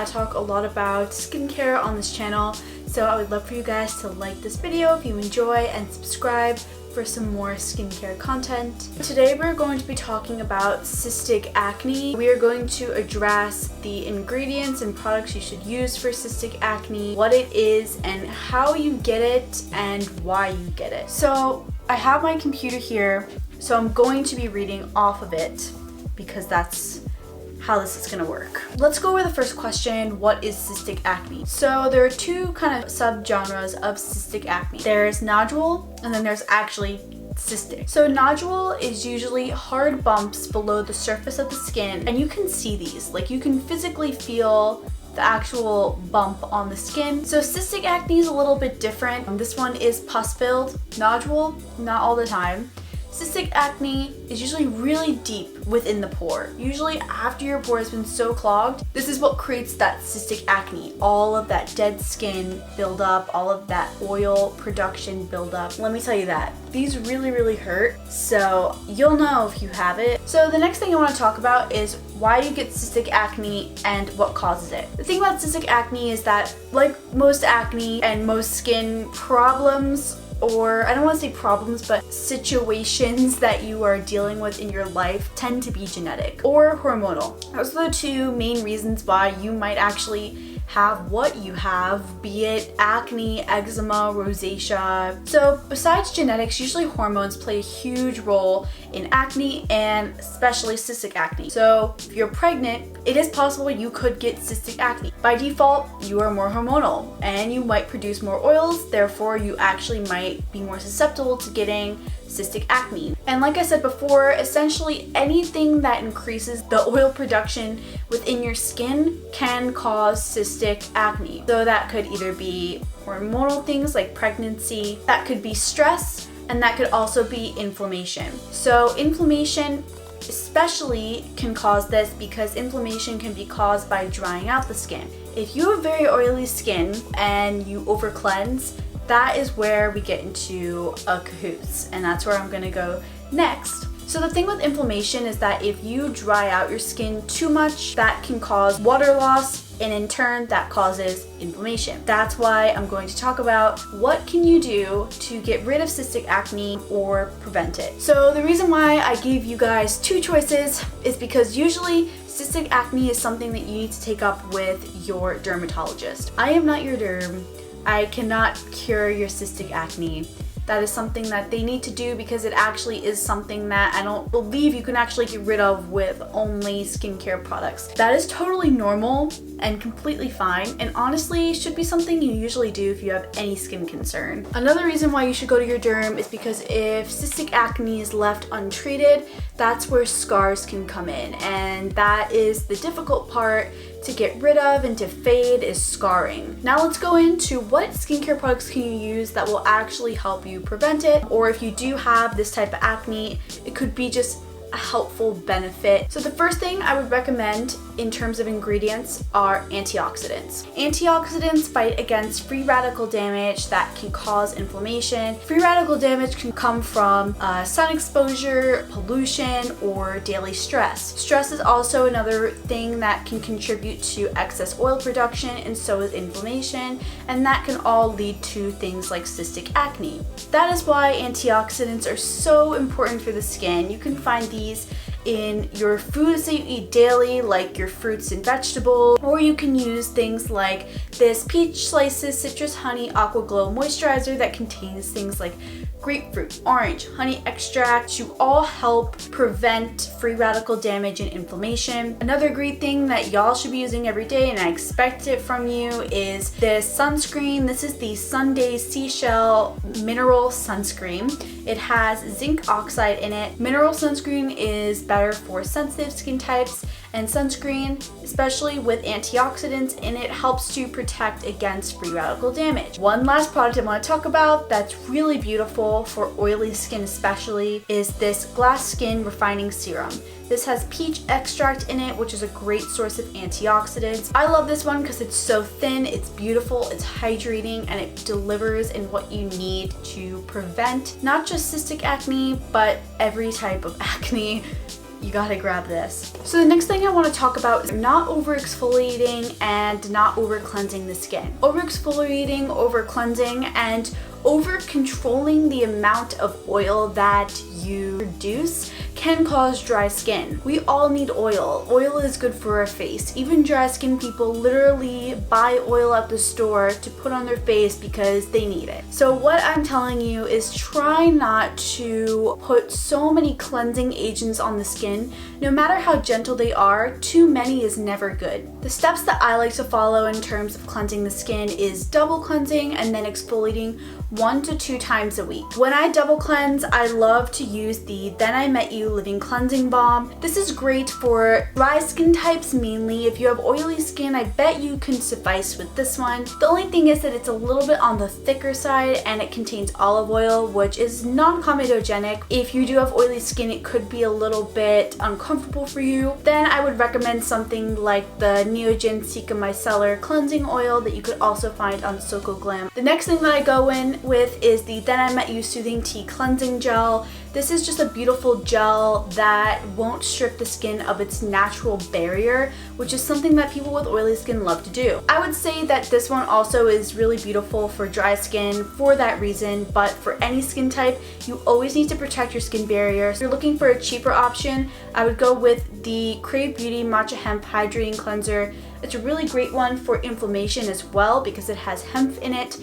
talk a lot about skincare on this channel, so I would love for you guys to like this video if you enjoy and subscribe for some more skincare content. Today we're going to be talking about cystic acne. We are going to address the ingredients and products you should use for cystic acne, what it is and how you get it and why you get it. So I have my computer here, so I'm going to be reading off of it because that's how this is going to work. Let's go over the first question. What is cystic acne? So there are two kind of subgenres of cystic acne. There's nodule and then there's actually cystic. So nodule is usually hard bumps below the surface of the skin, and you can see these, like you can physically feel the actual bump on the skin. So cystic acne is a little bit different. This one is pus filled. Nodule, not all the time. Cystic acne is usually really deep within the pore. Usually after your pore has been so clogged, this is what creates that cystic acne. All of that dead skin buildup, all of that oil production buildup. Let me tell you that. These really hurt, so you'll know if you have it. So the next thing I want to talk about is why you get cystic acne and what causes it. The thing about cystic acne is that, like most acne and most skin problems, or I don't want to say problems, but situations that you are dealing with in your life tend to be genetic or hormonal. Those are the two main reasons why you might actually have what you have, be it acne, eczema, rosacea. So besides genetics, usually hormones play a huge role in acne and especially cystic acne. So if you're pregnant, it is possible you could get cystic acne. By default, you are more hormonal and you might produce more oils, therefore you actually might be more susceptible to getting cystic acne. And like I said before, essentially anything that increases the oil production within your skin can cause cystic acne. So that could either be hormonal things like pregnancy, that could be stress, and that could also be inflammation. So inflammation especially can cause this because inflammation can be caused by drying out the skin. If you have very oily skin and you over cleanse, that is where we get into a cahoots, and that's where I'm gonna go next. So the thing with inflammation is that if you dry out your skin too much, that can cause water loss, and in turn that causes inflammation. That's why I'm going to talk about what can you do to get rid of cystic acne or prevent it. So the reason why I gave you guys two choices is because usually cystic acne is something that you need to take up with your dermatologist. I am not your derm. I cannot cure your cystic acne. That is something that they need to do because it actually is something that I don't believe you can actually get rid of with only skincare products. That is totally normal and completely fine, and honestly should be something you usually do if you have any skin concern. Another reason why you should go to your derm is because if cystic acne is left untreated, that's where scars can come in, and that is the difficult part to get rid of and to fade is scarring. Now let's go into what skincare products can you use that will actually help you prevent it, or if you do have this type of acne, it could be just a helpful benefit. So the first thing I would recommend in terms of ingredients are antioxidants. Antioxidants fight against free radical damage that can cause inflammation. Free radical damage can come from sun exposure, pollution, or daily stress. Stress is also another thing that can contribute to excess oil production, and so is inflammation, and that can all lead to things like cystic acne. That is why antioxidants are so important for the skin. You can find these in your foods that you eat daily, like your fruits and vegetables, or you can use things like this Peach Slices Citrus Honey Aqua Glow Moisturizer that contains things like grapefruit, orange, honey extract to all help prevent free radical damage and inflammation. Another great thing that y'all should be using every day, and I expect it from you, is this sunscreen. This is the Sundaze Seashell Mineral Sunscreen. It has zinc oxide in it. Mineral sunscreen is better for sensitive skin types, and sunscreen, especially with antioxidants in it, helps to protect against free radical damage. One last product I want to talk about that's really beautiful for oily skin especially is this Glass Skin Refining Serum. This has peach extract in it, which is a great source of antioxidants. I love this one because it's so thin, it's beautiful, it's hydrating, and it delivers in what you need to prevent not just cystic acne, but every type of acne you gotta grab this. So the next thing I want to talk about is not over exfoliating and not over cleansing the skin. Over exfoliating, over cleansing, and over controlling the amount of oil that you produce can cause dry skin. We all need oil. Oil is good for our face. Even dry skin people literally buy oil at the store to put on their face because they need it. So what I'm telling you is try not to put so many cleansing agents on the skin. No matter how gentle they are, too many is never good. The steps that I like to follow in terms of cleansing the skin is double cleansing and then exfoliating 1 to 2 times a week. When I double cleanse, I love to use the ThenIMetYou Living Cleansing Balm. This is great for dry skin types mainly. If you have oily skin, I bet you can suffice with this one. The only thing is that it's a little bit on the thicker side and it contains olive oil, which is non-comedogenic. If you do have oily skin, it could be a little bit uncomfortable for you. Then I would recommend something like the Neogen Cica Micellar Cleansing Oil that you could also find on SocoGlam. The next thing that I go in with is the ThenIMetYou Soothing Tea Cleansing Gel. This is just a beautiful gel that won't strip the skin of its natural barrier, which is something that people with oily skin love to do. I would say that this one also is really beautiful for dry skin for that reason, but for any skin type, you always need to protect your skin barrier. So if you're looking for a cheaper option, I would go with the Crave Beauty Matcha Hemp Hydrating Cleanser. It's a really great one for inflammation as well because it has hemp in it,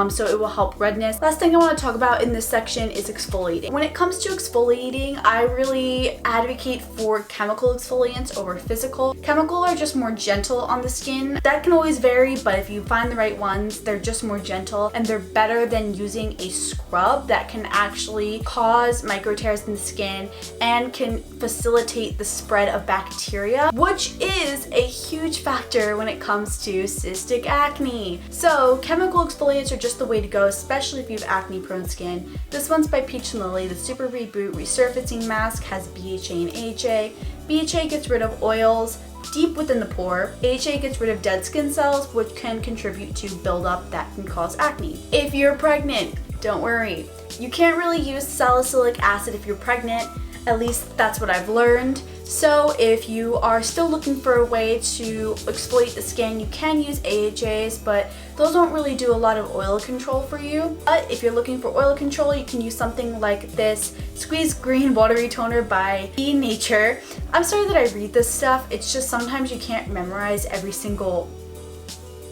so it will help redness. Last thing I want to talk about in this section is exfoliating. When it comes to exfoliating, I really advocate for chemical exfoliants over physical. Chemical are just more gentle on the skin. That can always vary, but if you find the right ones, they're just more gentle and they're better than using a scrub that can actually cause micro tears in the skin and can facilitate the spread of bacteria, which is a huge factor when it comes to cystic acne. So chemical exfoliants are just the way to go, especially if you have acne prone skin. This one's by Peach&Lily. The Super Reboot Resurfacing Mask has BHA and AHA. BHA gets rid of oils deep within the pore. AHA gets rid of dead skin cells, which can contribute to buildup that can cause acne. If you're pregnant, don't worry. You can't really use salicylic acid if you're pregnant. At least that's what I've learned. So if you are still looking for a way to exfoliate the skin, you can use AHAs, but those don't really do a lot of oil control for you. But if you're looking for oil control, you can use something like this Squeeze Green Watery Toner by Nature. I'm sorry that I read this stuff. It's just sometimes you can't memorize every single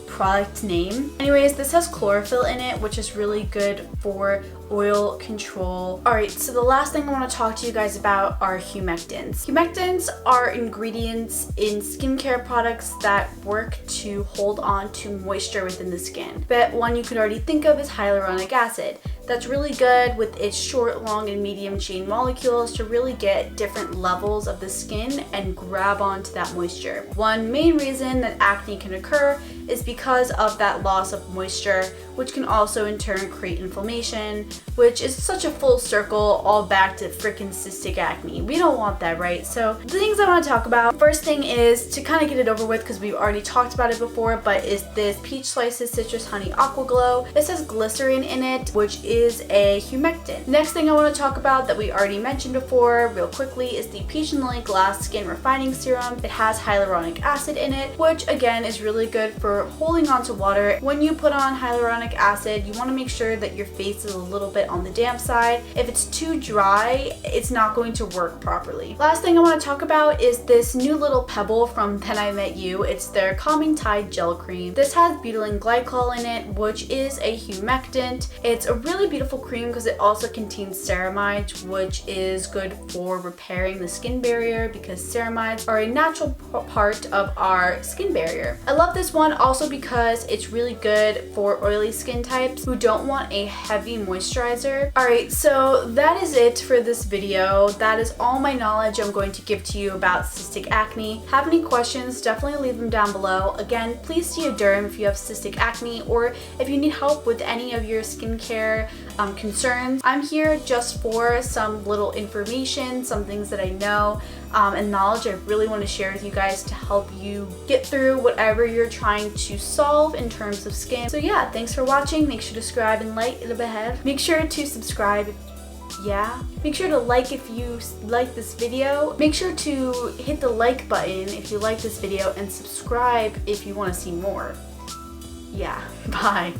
product name. Anyways, this has chlorophyll in it, which is really good for oil control. Alright, so the last thing I want to talk to you guys about are humectants. Humectants are ingredients in skincare products that work to hold on to moisture within the skin. But one you could already think of is hyaluronic acid. That's really good with its short, long, and medium chain molecules to really get different levels of the skin and grab onto that moisture. One main reason that acne can occur is because of that loss of moisture, which can also in turn create inflammation, which is such a full circle all back to freaking cystic acne. We don't want that, right? So the things I want to talk about, first thing is to kind of get it over with because we've already talked about it before, but is this Peach Slices Citrus Honey Aqua Glow. This has glycerin in it, which is a humectant. Next thing I want to talk about that we already mentioned before real quickly is the Peach&Lily Glass Skin Refining Serum. It has hyaluronic acid in it, which again is really good for holding on to water. When you put on hyaluronic acid, you want to make sure that your face is a little bit on the damp side. If it's too dry, it's not going to work properly. Last thing I want to talk about is this new little pebble from ThenIMetYou. It's their Calming Tide Gel Cream. This has butylene glycol in it, which is a humectant. It's a really beautiful cream because it also contains ceramides, which is good for repairing the skin barrier because ceramides are a natural part of our skin barrier. I love this one also because it's really good for oily skin types who don't want a heavy moisturizer. Alright, so that is it for this video. That is all my knowledge I'm going to give to you about cystic acne. Have any questions, definitely leave them down below. Again, please see a derm if you have cystic acne or if you need help with any of your skincare concerns. I'm here just for some little information, some things that I know and knowledge I really want to share with you guys to help you get through whatever you're trying to solve in terms of skin. So yeah, thanks for watching. Make sure to subscribe and like it ahead. Make sure to subscribe Yeah. Make sure to like if you like this video. Make sure to hit the like button if you like this video and subscribe if you want to see more. Yeah, bye.